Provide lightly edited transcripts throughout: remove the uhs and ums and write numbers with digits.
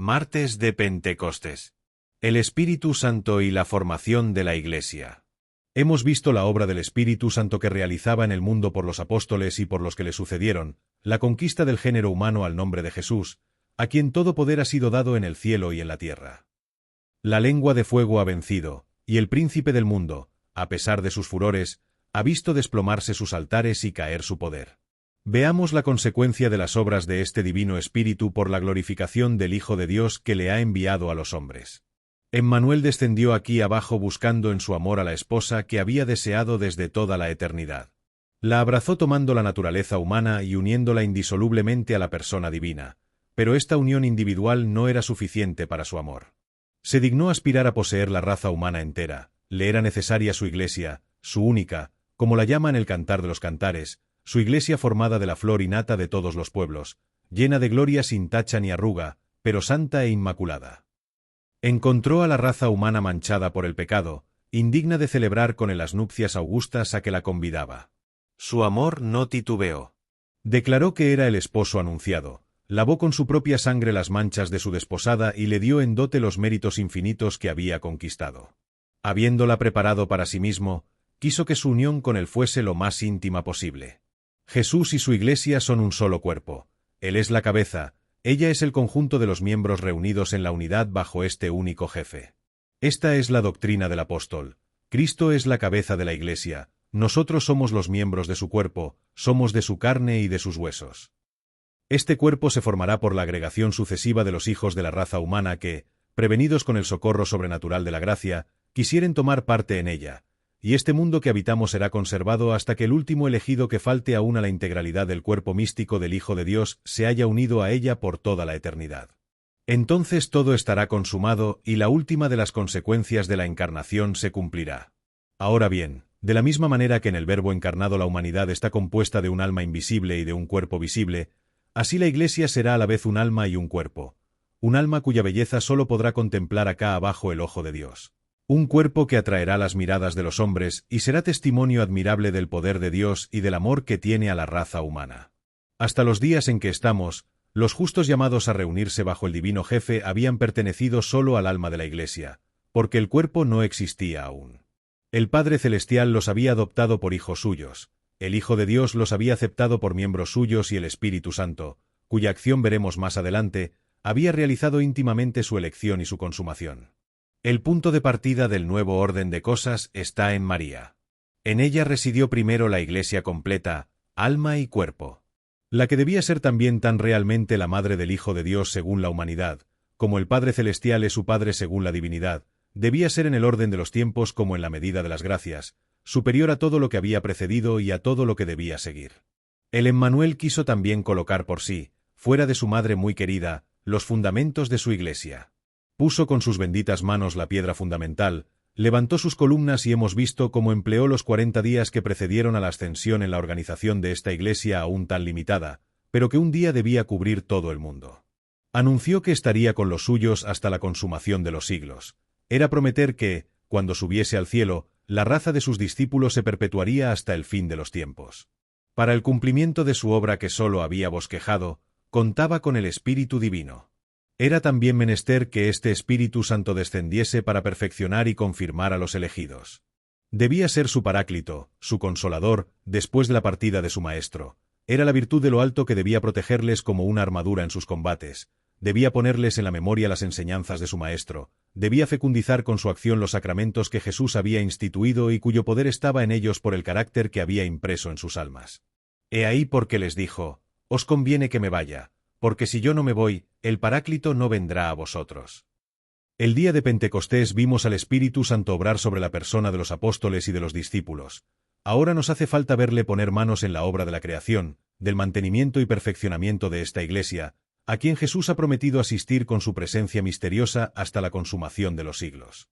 Martes de Pentecostés. El Espíritu Santo y la formación de la Iglesia. Hemos visto la obra del Espíritu Santo que realizaba en el mundo por los apóstoles y por los que le sucedieron, la conquista del género humano al nombre de Jesús, a quien todo poder ha sido dado en el cielo y en la tierra. La lengua de fuego ha vencido, y el príncipe del mundo, a pesar de sus furores, ha visto desplomarse sus altares y caer su poder. Veamos la consecuencia de las obras de este divino Espíritu por la glorificación del Hijo de Dios que le ha enviado a los hombres. Emmanuel descendió aquí abajo buscando en su amor a la esposa que había deseado desde toda la eternidad. La abrazó tomando la naturaleza humana y uniéndola indisolublemente a la persona divina, pero esta unión individual no era suficiente para su amor. Se dignó aspirar a poseer la raza humana entera, le era necesaria su iglesia, su única, como la llama en el Cantar de los Cantares, su iglesia formada de la flor y nata de todos los pueblos, llena de gloria sin tacha ni arruga, pero santa e inmaculada. Encontró a la raza humana manchada por el pecado, indigna de celebrar con él las nupcias augustas a que la convidaba. Su amor no titubeó. Declaró que era el esposo anunciado, lavó con su propia sangre las manchas de su desposada y le dio en dote los méritos infinitos que había conquistado. Habiéndola preparado para sí mismo, quiso que su unión con él fuese lo más íntima posible. Jesús y su iglesia son un solo cuerpo. Él es la cabeza, ella es el conjunto de los miembros reunidos en la unidad bajo este único jefe. Esta es la doctrina del apóstol. Cristo es la cabeza de la iglesia, nosotros somos los miembros de su cuerpo, somos de su carne y de sus huesos. Este cuerpo se formará por la agregación sucesiva de los hijos de la raza humana que, prevenidos con el socorro sobrenatural de la gracia, quisieren tomar parte en ella, y este mundo que habitamos será conservado hasta que el último elegido que falte aún a la integralidad del cuerpo místico del Hijo de Dios se haya unido a ella por toda la eternidad. Entonces todo estará consumado y la última de las consecuencias de la encarnación se cumplirá. Ahora bien, de la misma manera que en el Verbo encarnado la humanidad está compuesta de un alma invisible y de un cuerpo visible, así la Iglesia será a la vez un alma y un cuerpo, un alma cuya belleza solo podrá contemplar acá abajo el ojo de Dios. Un cuerpo que atraerá las miradas de los hombres y será testimonio admirable del poder de Dios y del amor que tiene a la raza humana. Hasta los días en que estamos, los justos llamados a reunirse bajo el divino jefe habían pertenecido solo al alma de la Iglesia, porque el cuerpo no existía aún. El Padre Celestial los había adoptado por hijos suyos, el Hijo de Dios los había aceptado por miembros suyos y el Espíritu Santo, cuya acción veremos más adelante, había realizado íntimamente su elección y su consumación. El punto de partida del nuevo orden de cosas está en María. En ella residió primero la Iglesia completa, alma y cuerpo. La que debía ser también tan realmente la madre del Hijo de Dios según la humanidad, como el Padre Celestial es su Padre según la divinidad, debía ser en el orden de los tiempos como en la medida de las gracias, superior a todo lo que había precedido y a todo lo que debía seguir. El Emmanuel quiso también colocar por sí, fuera de su madre muy querida, los fundamentos de su Iglesia. Puso con sus benditas manos la piedra fundamental, levantó sus columnas y hemos visto cómo empleó los 40 días que precedieron a la ascensión en la organización de esta iglesia aún tan limitada, pero que un día debía cubrir todo el mundo. Anunció que estaría con los suyos hasta la consumación de los siglos. Era prometer que, cuando subiese al cielo, la raza de sus discípulos se perpetuaría hasta el fin de los tiempos. Para el cumplimiento de su obra que sólo había bosquejado, contaba con el Espíritu Divino. Era también menester que este Espíritu Santo descendiese para perfeccionar y confirmar a los elegidos. Debía ser su paráclito, su consolador, después de la partida de su Maestro. Era la virtud de lo alto que debía protegerles como una armadura en sus combates. Debía ponerles en la memoria las enseñanzas de su Maestro. Debía fecundizar con su acción los sacramentos que Jesús había instituido y cuyo poder estaba en ellos por el carácter que había impreso en sus almas. He ahí porque les dijo: «Os conviene que me vaya, porque si yo no me voy, el Paráclito no vendrá a vosotros». El día de Pentecostés vimos al Espíritu Santo obrar sobre la persona de los apóstoles y de los discípulos. Ahora nos hace falta verle poner manos en la obra de la creación, del mantenimiento y perfeccionamiento de esta Iglesia, a quien Jesús ha prometido asistir con su presencia misteriosa hasta la consumación de los siglos.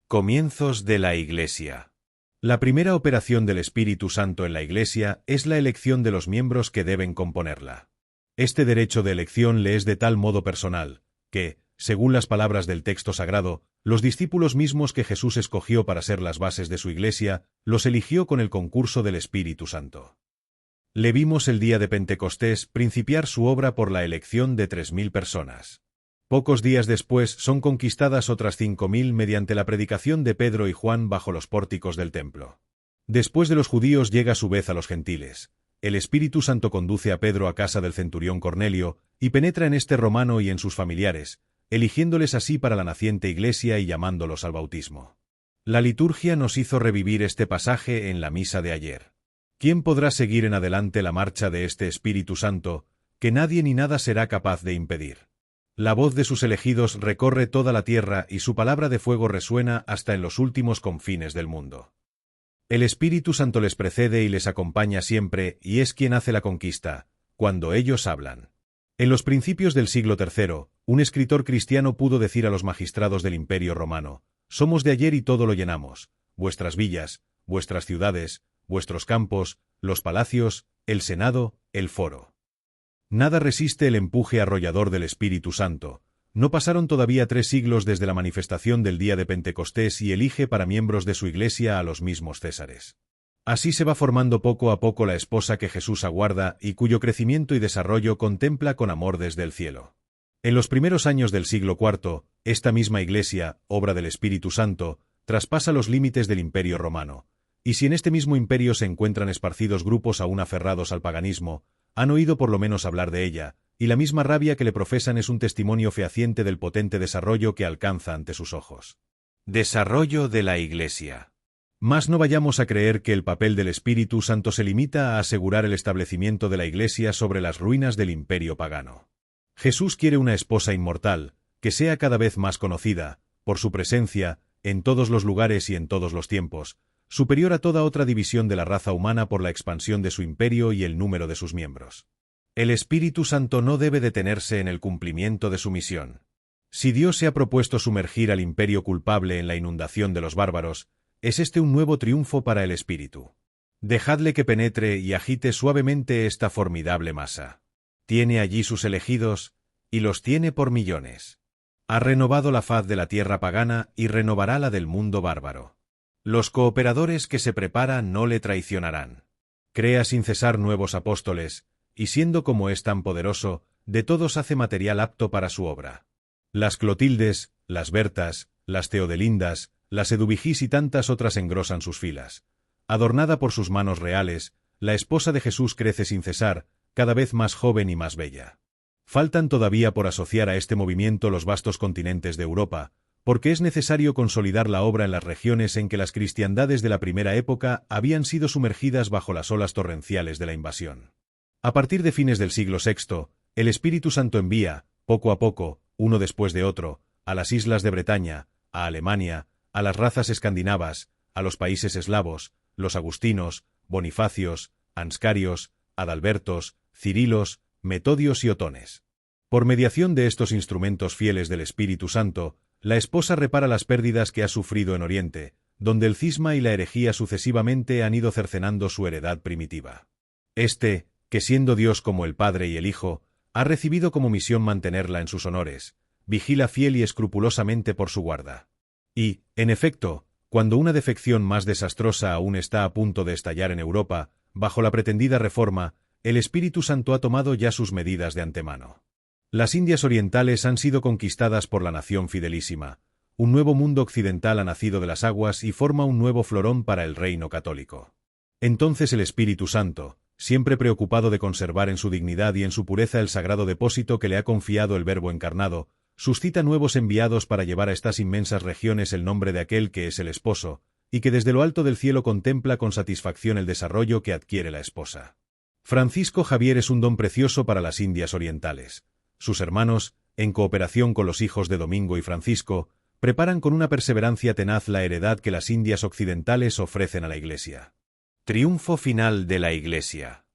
Comienzos de la Iglesia. La primera operación del Espíritu Santo en la Iglesia es la elección de los miembros que deben componerla. Este derecho de elección le es de tal modo personal, que, según las palabras del texto sagrado, los discípulos mismos que Jesús escogió para ser las bases de su Iglesia, los eligió con el concurso del Espíritu Santo. Le vimos el día de Pentecostés principiar su obra por la elección de 3000 personas. Pocos días después son conquistadas otras 5.000 mediante la predicación de Pedro y Juan bajo los pórticos del templo. Después de los judíos llega a su vez a los gentiles. El Espíritu Santo conduce a Pedro a casa del centurión Cornelio, y penetra en este romano y en sus familiares, eligiéndoles así para la naciente iglesia y llamándolos al bautismo. La liturgia nos hizo revivir este pasaje en la misa de ayer. ¿Quién podrá seguir en adelante la marcha de este Espíritu Santo, que nadie ni nada será capaz de impedir? La voz de sus elegidos recorre toda la tierra y su palabra de fuego resuena hasta en los últimos confines del mundo. El Espíritu Santo les precede y les acompaña siempre y es quien hace la conquista, cuando ellos hablan. En los principios del siglo III, un escritor cristiano pudo decir a los magistrados del Imperio Romano: «Somos de ayer y todo lo llenamos, vuestras villas, vuestras ciudades, vuestros campos, los palacios, el senado, el foro». Nada resiste el empuje arrollador del Espíritu Santo. No pasaron todavía 3 siglos desde la manifestación del día de Pentecostés y elige para miembros de su iglesia a los mismos Césares. Así se va formando poco a poco la esposa que Jesús aguarda y cuyo crecimiento y desarrollo contempla con amor desde el cielo. En los primeros años del siglo IV, esta misma iglesia, obra del Espíritu Santo, traspasa los límites del Imperio Romano. Y si en este mismo imperio se encuentran esparcidos grupos aún aferrados al paganismo, han oído por lo menos hablar de ella, y la misma rabia que le profesan es un testimonio fehaciente del potente desarrollo que alcanza ante sus ojos. Desarrollo de la Iglesia. Mas no vayamos a creer que el papel del Espíritu Santo se limita a asegurar el establecimiento de la Iglesia sobre las ruinas del imperio pagano. Jesús quiere una esposa inmortal, que sea cada vez más conocida, por su presencia, en todos los lugares y en todos los tiempos, superior a toda otra división de la raza humana por la expansión de su imperio y el número de sus miembros. El Espíritu Santo no debe detenerse en el cumplimiento de su misión. Si Dios se ha propuesto sumergir al imperio culpable en la inundación de los bárbaros, es este un nuevo triunfo para el Espíritu. Dejadle que penetre y agite suavemente esta formidable masa. Tiene allí sus elegidos, y los tiene por millones. Ha renovado la faz de la tierra pagana y renovará la del mundo bárbaro. Los cooperadores que se preparan no le traicionarán. Crea sin cesar nuevos apóstoles, y siendo como es tan poderoso, de todos hace material apto para su obra. Las Clotildes, las Bertas, las Teodelindas, las Eduvigís y tantas otras engrosan sus filas. Adornada por sus manos reales, la esposa de Jesús crece sin cesar, cada vez más joven y más bella. Faltan todavía por asociar a este movimiento los vastos continentes de Europa, porque es necesario consolidar la obra en las regiones en que las cristiandades de la primera época habían sido sumergidas bajo las olas torrenciales de la invasión. A partir de fines del siglo VI, el Espíritu Santo envía, poco a poco, uno después de otro, a las islas de Bretaña, a Alemania, a las razas escandinavas, a los países eslavos, los agustinos, bonifacios, anscarios, adalbertos, cirilos, metodios y otones. Por mediación de estos instrumentos fieles del Espíritu Santo, la esposa repara las pérdidas que ha sufrido en Oriente, donde el cisma y la herejía sucesivamente han ido cercenando su heredad primitiva. Este, que siendo Dios como el Padre y el Hijo, ha recibido como misión mantenerla en sus honores, vigila fiel y escrupulosamente por su guarda. Y, en efecto, cuando una defección más desastrosa aún está a punto de estallar en Europa, bajo la pretendida reforma, el Espíritu Santo ha tomado ya sus medidas de antemano. Las Indias orientales han sido conquistadas por la nación fidelísima. Un nuevo mundo occidental ha nacido de las aguas y forma un nuevo florón para el reino católico. Entonces el Espíritu Santo, siempre preocupado de conservar en su dignidad y en su pureza el sagrado depósito que le ha confiado el Verbo encarnado, suscita nuevos enviados para llevar a estas inmensas regiones el nombre de aquel que es el esposo, y que desde lo alto del cielo contempla con satisfacción el desarrollo que adquiere la esposa. Francisco Javier es un don precioso para las Indias orientales. Sus hermanos, en cooperación con los hijos de Domingo y Francisco, preparan con una perseverancia tenaz la heredad que las Indias occidentales ofrecen a la Iglesia. Triunfo final de la Iglesia.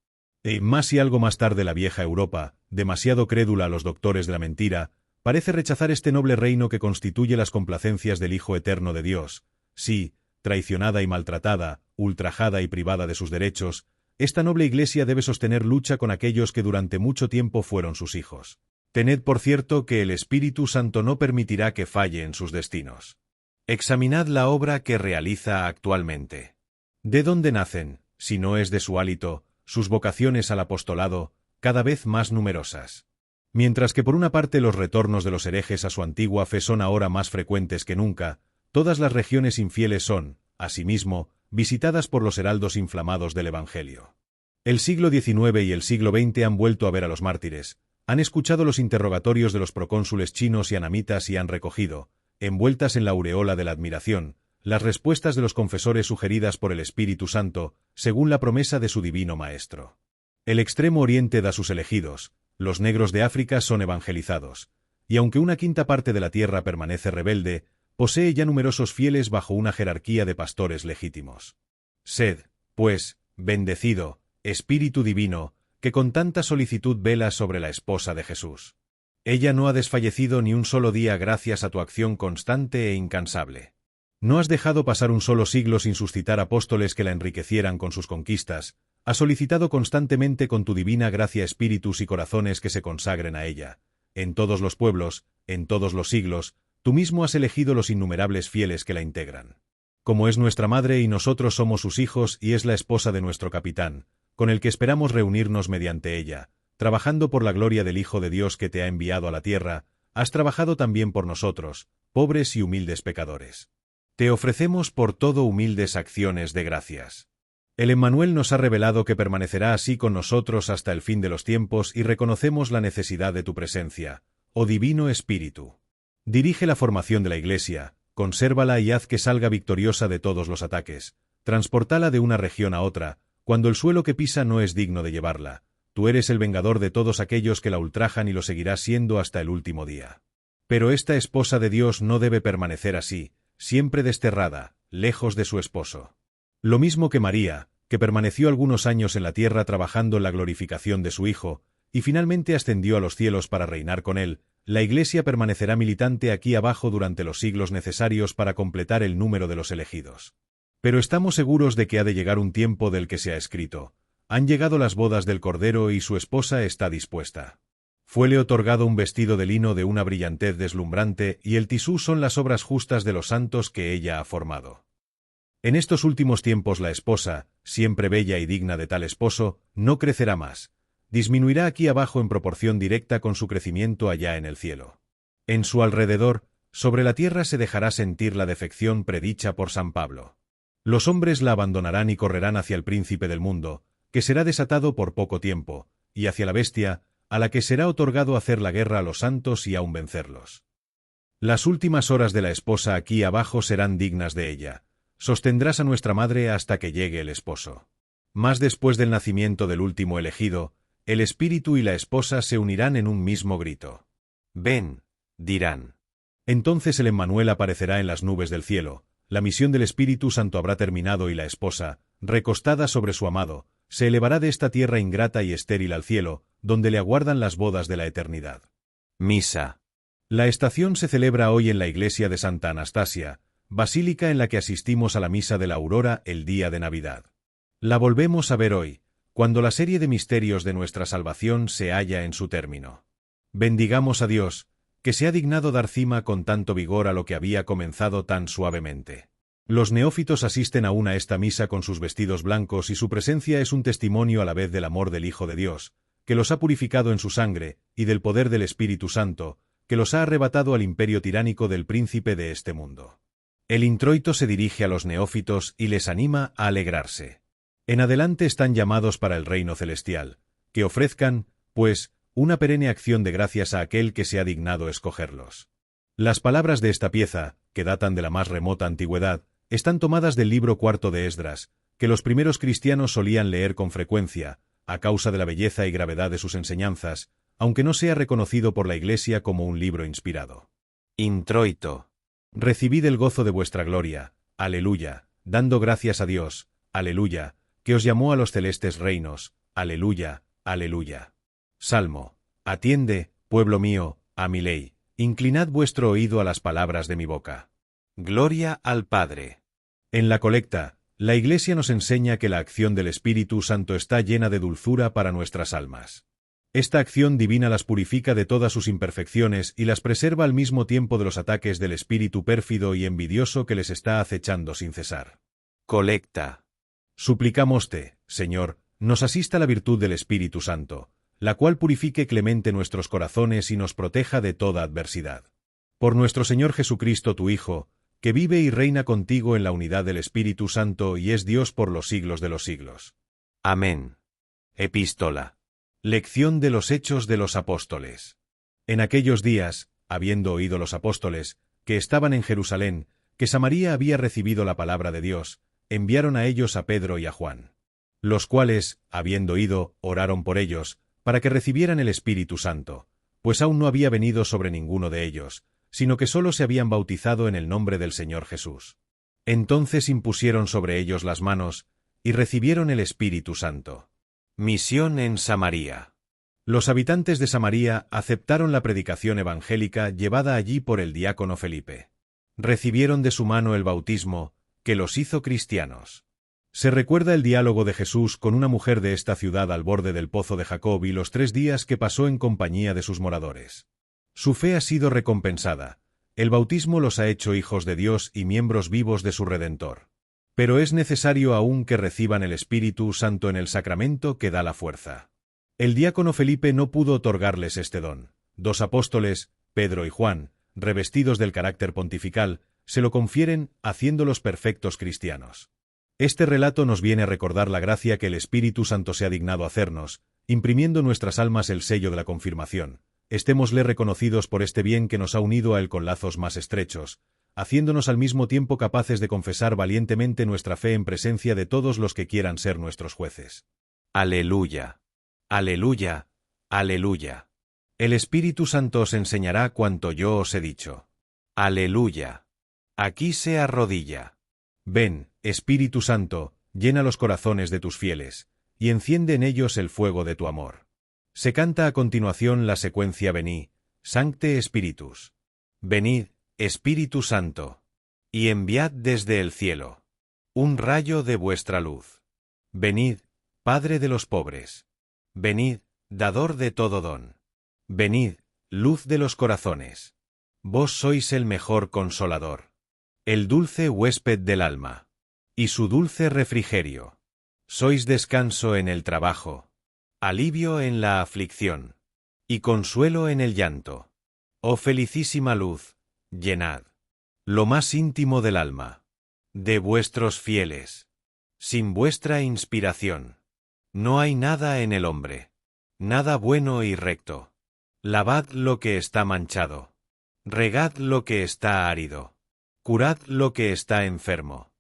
Más y algo más tarde la vieja Europa, demasiado crédula a los doctores de la mentira, parece rechazar este noble reino que constituye las complacencias del Hijo Eterno de Dios. Sí, traicionada y maltratada, ultrajada y privada de sus derechos, esta noble Iglesia debe sostener lucha con aquellos que durante mucho tiempo fueron sus hijos. Tened por cierto que el Espíritu Santo no permitirá que falle en sus destinos. Examinad la obra que realiza actualmente. ¿De dónde nacen, si no es de su hálito, sus vocaciones al apostolado, cada vez más numerosas? Mientras que por una parte los retornos de los herejes a su antigua fe son ahora más frecuentes que nunca, todas las regiones infieles son, asimismo, visitadas por los heraldos inflamados del Evangelio. El siglo XIX y el siglo XX han vuelto a ver a los mártires, han escuchado los interrogatorios de los procónsules chinos y anamitas y han recogido, envueltas en la aureola de la admiración, las respuestas de los confesores sugeridas por el Espíritu Santo, según la promesa de su divino Maestro. El Extremo Oriente da sus elegidos, los negros de África son evangelizados, y aunque una quinta parte de la tierra permanece rebelde, posee ya numerosos fieles bajo una jerarquía de pastores legítimos. Sed, pues, bendecido, Espíritu Divino, que con tanta solicitud velas sobre la esposa de Jesús. Ella no ha desfallecido ni un solo día gracias a tu acción constante e incansable. No has dejado pasar un solo siglo sin suscitar apóstoles que la enriquecieran con sus conquistas, has solicitado constantemente con tu divina gracia espíritus y corazones que se consagren a ella. En todos los pueblos, en todos los siglos, tú mismo has elegido los innumerables fieles que la integran. Como es nuestra madre y nosotros somos sus hijos y es la esposa de nuestro capitán, con el que esperamos reunirnos mediante ella, trabajando por la gloria del Hijo de Dios que te ha enviado a la tierra, has trabajado también por nosotros, pobres y humildes pecadores. Te ofrecemos por todo humildes acciones de gracias. El Emmanuel nos ha revelado que permanecerá así con nosotros hasta el fin de los tiempos y reconocemos la necesidad de tu presencia, oh Divino Espíritu. Dirige la formación de la Iglesia, consérvala y haz que salga victoriosa de todos los ataques, transportala de una región a otra, cuando el suelo que pisa no es digno de llevarla. Tú eres el vengador de todos aquellos que la ultrajan y lo seguirás siendo hasta el último día. Pero esta esposa de Dios no debe permanecer así, siempre desterrada, lejos de su esposo. Lo mismo que María, que permaneció algunos años en la tierra trabajando en la glorificación de su Hijo, y finalmente ascendió a los cielos para reinar con él, la Iglesia permanecerá militante aquí abajo durante los siglos necesarios para completar el número de los elegidos. Pero estamos seguros de que ha de llegar un tiempo del que se ha escrito: han llegado las bodas del Cordero y su esposa está dispuesta. Fuele otorgado un vestido de lino de una brillantez deslumbrante y el tisú son las obras justas de los santos que ella ha formado. En estos últimos tiempos la esposa, siempre bella y digna de tal esposo, no crecerá más. Disminuirá aquí abajo en proporción directa con su crecimiento allá en el cielo. En su alrededor, sobre la tierra se dejará sentir la defección predicha por San Pablo. Los hombres la abandonarán y correrán hacia el príncipe del mundo, que será desatado por poco tiempo, y hacia la bestia, a la que será otorgado hacer la guerra a los santos y aun vencerlos. Las últimas horas de la esposa aquí abajo serán dignas de ella. Sostendrás a nuestra madre hasta que llegue el esposo. Mas después del nacimiento del último elegido, el espíritu y la esposa se unirán en un mismo grito. Ven, dirán. Entonces el Emmanuel aparecerá en las nubes del cielo, la misión del Espíritu Santo habrá terminado y la esposa, recostada sobre su amado, se elevará de esta tierra ingrata y estéril al cielo, donde le aguardan las bodas de la eternidad. Misa. La estación se celebra hoy en la iglesia de Santa Anastasia, basílica en la que asistimos a la misa de la aurora el día de Navidad. La volvemos a ver hoy, cuando la serie de misterios de nuestra salvación se halla en su término. Bendigamos a Dios, que se ha dignado dar cima con tanto vigor a lo que había comenzado tan suavemente. Los neófitos asisten aún a esta misa con sus vestidos blancos y su presencia es un testimonio a la vez del amor del Hijo de Dios, que los ha purificado en su sangre, y del poder del Espíritu Santo, que los ha arrebatado al imperio tiránico del príncipe de este mundo. El introito se dirige a los neófitos y les anima a alegrarse. En adelante están llamados para el reino celestial, que ofrezcan, pues, una perenne acción de gracias a aquel que se ha dignado escogerlos. Las palabras de esta pieza, que datan de la más remota antigüedad, están tomadas del libro cuarto de Esdras, que los primeros cristianos solían leer con frecuencia, a causa de la belleza y gravedad de sus enseñanzas, aunque no sea reconocido por la Iglesia como un libro inspirado. Introito. Recibid el gozo de vuestra gloria, aleluya, dando gracias a Dios, aleluya, que os llamó a los celestes reinos, aleluya, aleluya. Salmo. Atiende, pueblo mío, a mi ley, inclinad vuestro oído a las palabras de mi boca. Gloria al Padre. En la colecta, la Iglesia nos enseña que la acción del Espíritu Santo está llena de dulzura para nuestras almas. Esta acción divina las purifica de todas sus imperfecciones y las preserva al mismo tiempo de los ataques del espíritu pérfido y envidioso que les está acechando sin cesar. Colecta. Suplicámoste, Señor, nos asista la virtud del Espíritu Santo, la cual purifique clemente nuestros corazones y nos proteja de toda adversidad. Por nuestro Señor Jesucristo tu Hijo, que vive y reina contigo en la unidad del Espíritu Santo y es Dios por los siglos de los siglos. Amén. Epístola. Lección de los Hechos de los Apóstoles. En aquellos días, habiendo oído los apóstoles, que estaban en Jerusalén, que Samaria había recibido la palabra de Dios, enviaron a ellos a Pedro y a Juan. Los cuales, habiendo ido, oraron por ellos, para que recibieran el Espíritu Santo, pues aún no había venido sobre ninguno de ellos, sino que sólo se habían bautizado en el nombre del Señor Jesús. Entonces impusieron sobre ellos las manos, y recibieron el Espíritu Santo. Misión en Samaria. Los habitantes de Samaria aceptaron la predicación evangélica llevada allí por el diácono Felipe. Recibieron de su mano el bautismo, que los hizo cristianos. Se recuerda el diálogo de Jesús con una mujer de esta ciudad al borde del pozo de Jacob y los 3 días que pasó en compañía de sus moradores. Su fe ha sido recompensada. El bautismo los ha hecho hijos de Dios y miembros vivos de su Redentor. Pero es necesario aún que reciban el Espíritu Santo en el sacramento que da la fuerza. El diácono Felipe no pudo otorgarles este don. 2 apóstoles, Pedro y Juan, revestidos del carácter pontifical, se lo confieren, haciéndolos perfectos cristianos. Este relato nos viene a recordar la gracia que el Espíritu Santo se ha dignado hacernos, imprimiendo en nuestras almas el sello de la confirmación. Estémosle reconocidos por este bien que nos ha unido a él con lazos más estrechos, haciéndonos al mismo tiempo capaces de confesar valientemente nuestra fe en presencia de todos los que quieran ser nuestros jueces. Aleluya. Aleluya. Aleluya. El Espíritu Santo os enseñará cuanto yo os he dicho. Aleluya. Aquí se arrodilla. Ven, Espíritu Santo, llena los corazones de tus fieles, y enciende en ellos el fuego de tu amor. Se canta a continuación la secuencia Vení, Sancte Spiritus. Venid, Espíritu Santo, y enviad desde el cielo un rayo de vuestra luz. Venid, Padre de los pobres. Venid, dador de todo don. Venid, luz de los corazones. Vos sois el mejor consolador, el dulce huésped del alma, y su dulce refrigerio. Sois descanso en el trabajo, alivio en la aflicción, y consuelo en el llanto. Oh felicísima luz, llenad lo más íntimo del alma de vuestros fieles. Sin vuestra inspiración no hay nada en el hombre, nada bueno y recto. Lavad lo que está manchado, regad lo que está árido, curad lo que está enfermo,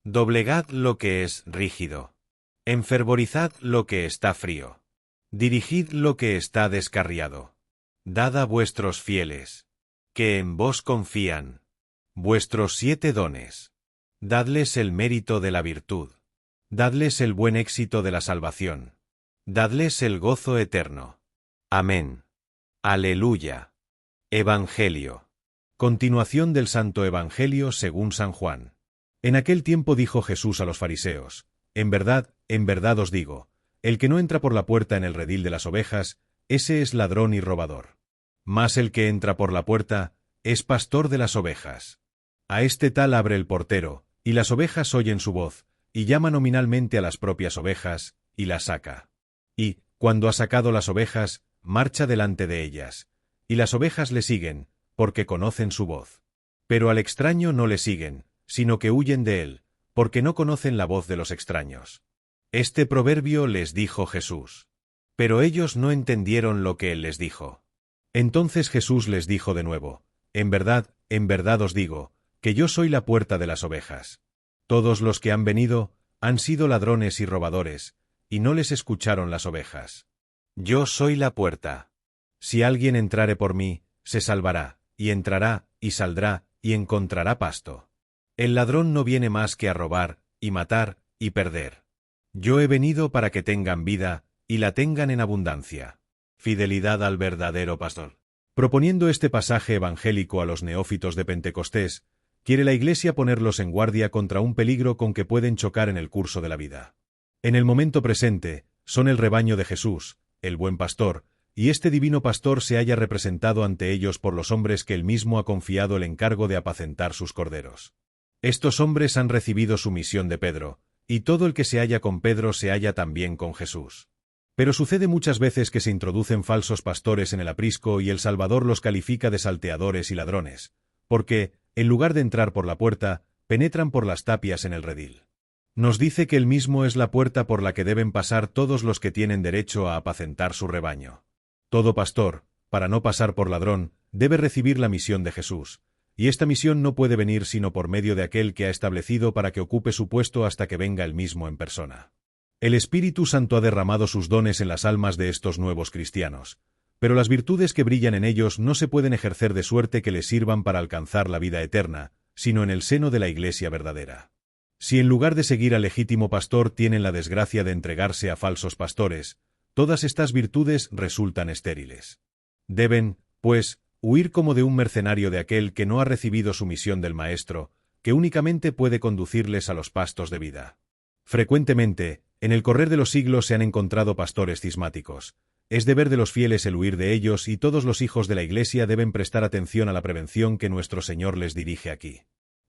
doblegad lo que es rígido, enfervorizad lo que está frío, dirigid lo que está descarriado. Dad a vuestros fieles, que en vos confían, vuestros 7 dones. Dadles el mérito de la virtud. Dadles el buen éxito de la salvación. Dadles el gozo eterno. Amén. Aleluya. Evangelio. Continuación del Santo Evangelio según San Juan. En aquel tiempo dijo Jesús a los fariseos: en verdad os digo, el que no entra por la puerta en el redil de las ovejas, ese es ladrón y robador. Mas el que entra por la puerta, es pastor de las ovejas. A este tal abre el portero, y las ovejas oyen su voz, y llama nominalmente a las propias ovejas, y las saca. Y, cuando ha sacado las ovejas, marcha delante de ellas, y las ovejas le siguen, porque conocen su voz. Pero al extraño no le siguen, sino que huyen de él, porque no conocen la voz de los extraños. Este proverbio les dijo Jesús. Pero ellos no entendieron lo que él les dijo. Entonces Jesús les dijo de nuevo: en verdad os digo, que yo soy la puerta de las ovejas. Todos los que han venido, han sido ladrones y robadores, y no les escucharon las ovejas. Yo soy la puerta. Si alguien entrare por mí, se salvará, y entrará, y saldrá, y encontrará pasto. El ladrón no viene más que a robar, y matar, y perder. Yo he venido para que tengan vida, y la tengan en abundancia. Fidelidad al verdadero pastor. Proponiendo este pasaje evangélico a los neófitos de Pentecostés, quiere la Iglesia ponerlos en guardia contra un peligro con que pueden chocar en el curso de la vida. En el momento presente, son el rebaño de Jesús, el buen pastor, y este divino pastor se halla representado ante ellos por los hombres que él mismo ha confiado el encargo de apacentar sus corderos. Estos hombres han recibido su misión de Pedro, y todo el que se halla con Pedro se halla también con Jesús. Pero sucede muchas veces que se introducen falsos pastores en el aprisco y el Salvador los califica de salteadores y ladrones, porque, en lugar de entrar por la puerta, penetran por las tapias en el redil. Nos dice que Él mismo es la puerta por la que deben pasar todos los que tienen derecho a apacentar su rebaño. Todo pastor, para no pasar por ladrón, debe recibir la misión de Jesús, y esta misión no puede venir sino por medio de aquel que ha establecido para que ocupe su puesto hasta que venga Él mismo en persona. El Espíritu Santo ha derramado sus dones en las almas de estos nuevos cristianos, pero las virtudes que brillan en ellos no se pueden ejercer de suerte que les sirvan para alcanzar la vida eterna, sino en el seno de la Iglesia verdadera. Si en lugar de seguir al legítimo pastor tienen la desgracia de entregarse a falsos pastores, todas estas virtudes resultan estériles. Deben, pues, huir como de un mercenario de aquel que no ha recibido su misión del Maestro, que únicamente puede conducirles a los pastos de vida. Frecuentemente, en el correr de los siglos se han encontrado pastores cismáticos. Es deber de los fieles el huir de ellos y todos los hijos de la Iglesia deben prestar atención a la prevención que nuestro Señor les dirige aquí.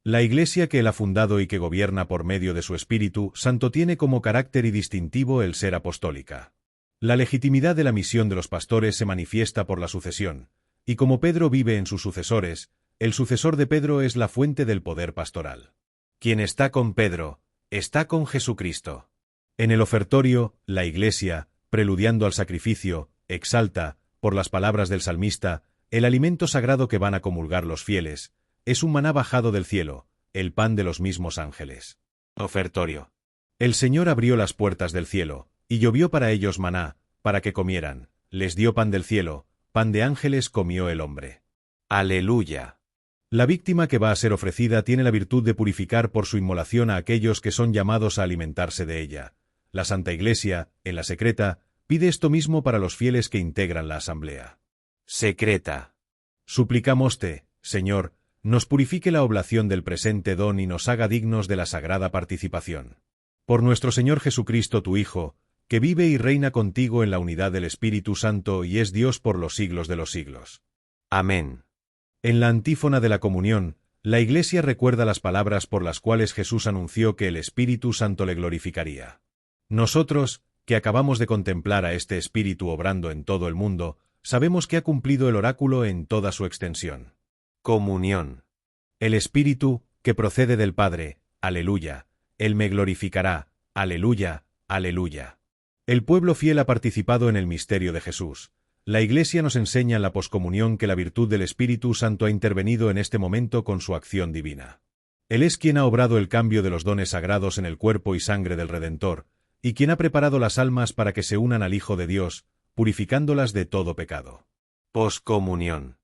La Iglesia que Él ha fundado y que gobierna por medio de su Espíritu Santo tiene como carácter y distintivo el ser apostólica. La legitimidad de la misión de los pastores se manifiesta por la sucesión, y como Pedro vive en sus sucesores, el sucesor de Pedro es la fuente del poder pastoral. Quien está con Pedro, está con Jesucristo. En el ofertorio, la Iglesia, preludiando al sacrificio, exalta, por las palabras del salmista, el alimento sagrado que van a comulgar los fieles, es un maná bajado del cielo, el pan de los mismos ángeles. Ofertorio. El Señor abrió las puertas del cielo, y llovió para ellos maná, para que comieran, les dio pan del cielo, pan de ángeles comió el hombre. Aleluya. La víctima que va a ser ofrecida tiene la virtud de purificar por su inmolación a aquellos que son llamados a alimentarse de ella. La Santa Iglesia, en la secreta, pide esto mismo para los fieles que integran la asamblea. Secreta. Suplicámoste, Señor, nos purifique la oblación del presente don y nos haga dignos de la sagrada participación. Por nuestro Señor Jesucristo tu Hijo, que vive y reina contigo en la unidad del Espíritu Santo y es Dios por los siglos de los siglos. Amén. En la antífona de la comunión, la Iglesia recuerda las palabras por las cuales Jesús anunció que el Espíritu Santo le glorificaría. Nosotros, que acabamos de contemplar a este Espíritu obrando en todo el mundo, sabemos que ha cumplido el oráculo en toda su extensión. Comunión. El Espíritu, que procede del Padre, aleluya, Él me glorificará, aleluya, aleluya. El pueblo fiel ha participado en el misterio de Jesús. La Iglesia nos enseña en la poscomunión que la virtud del Espíritu Santo ha intervenido en este momento con su acción divina. Él es quien ha obrado el cambio de los dones sagrados en el cuerpo y sangre del Redentor, y quien ha preparado las almas para que se unan al Hijo de Dios, purificándolas de todo pecado. Poscomunión.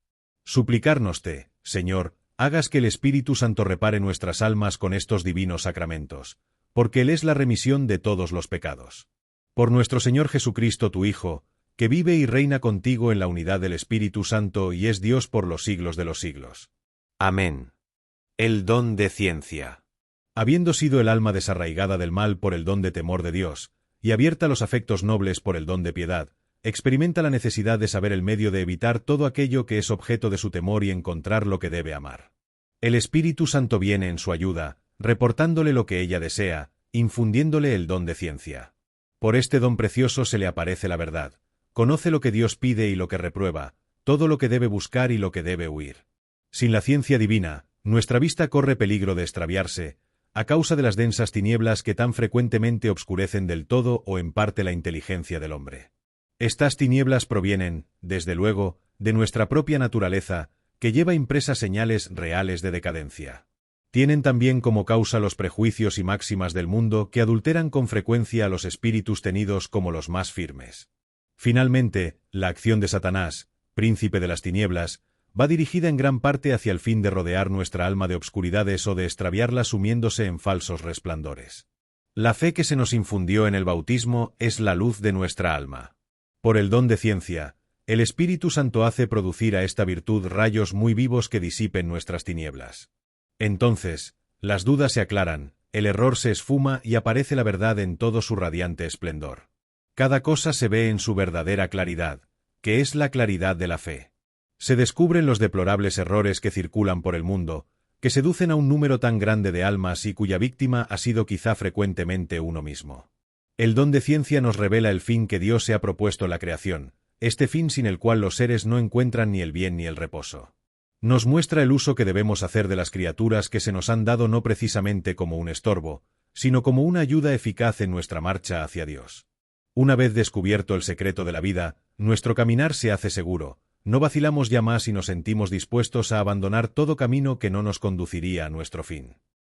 Suplicárnoste, Señor, hagas que el Espíritu Santo repare nuestras almas con estos divinos sacramentos, porque Él es la remisión de todos los pecados. Por nuestro Señor Jesucristo tu Hijo, que vive y reina contigo en la unidad del Espíritu Santo y es Dios por los siglos de los siglos. Amén. El don de ciencia. Habiendo sido el alma desarraigada del mal por el don de temor de Dios, y abierta a los afectos nobles por el don de piedad, experimenta la necesidad de saber el medio de evitar todo aquello que es objeto de su temor y encontrar lo que debe amar. El Espíritu Santo viene en su ayuda, reportándole lo que ella desea, infundiéndole el don de ciencia. Por este don precioso se le aparece la verdad. Conoce lo que Dios pide y lo que reprueba, todo lo que debe buscar y lo que debe huir. Sin la ciencia divina, nuestra vista corre peligro de extraviarse, a causa de las densas tinieblas que tan frecuentemente obscurecen del todo o en parte la inteligencia del hombre. Estas tinieblas provienen, desde luego, de nuestra propia naturaleza, que lleva impresas señales reales de decadencia. Tienen también como causa los prejuicios y máximas del mundo que adulteran con frecuencia a los espíritus tenidos como los más firmes. Finalmente, la acción de Satanás, príncipe de las tinieblas, va dirigida en gran parte hacia el fin de rodear nuestra alma de obscuridades o de extraviarla sumiéndose en falsos resplandores. La fe que se nos infundió en el bautismo es la luz de nuestra alma. Por el don de ciencia, el Espíritu Santo hace producir a esta virtud rayos muy vivos que disipen nuestras tinieblas. Entonces, las dudas se aclaran, el error se esfuma y aparece la verdad en todo su radiante esplendor. Cada cosa se ve en su verdadera claridad, que es la claridad de la fe. Se descubren los deplorables errores que circulan por el mundo, que seducen a un número tan grande de almas y cuya víctima ha sido quizá frecuentemente uno mismo. El don de ciencia nos revela el fin que Dios se ha propuesto en la creación, este fin sin el cual los seres no encuentran ni el bien ni el reposo. Nos muestra el uso que debemos hacer de las criaturas que se nos han dado no precisamente como un estorbo, sino como una ayuda eficaz en nuestra marcha hacia Dios. Una vez descubierto el secreto de la vida, nuestro caminar se hace seguro, no vacilamos ya más y nos sentimos dispuestos a abandonar todo camino que no nos conduciría a nuestro fin.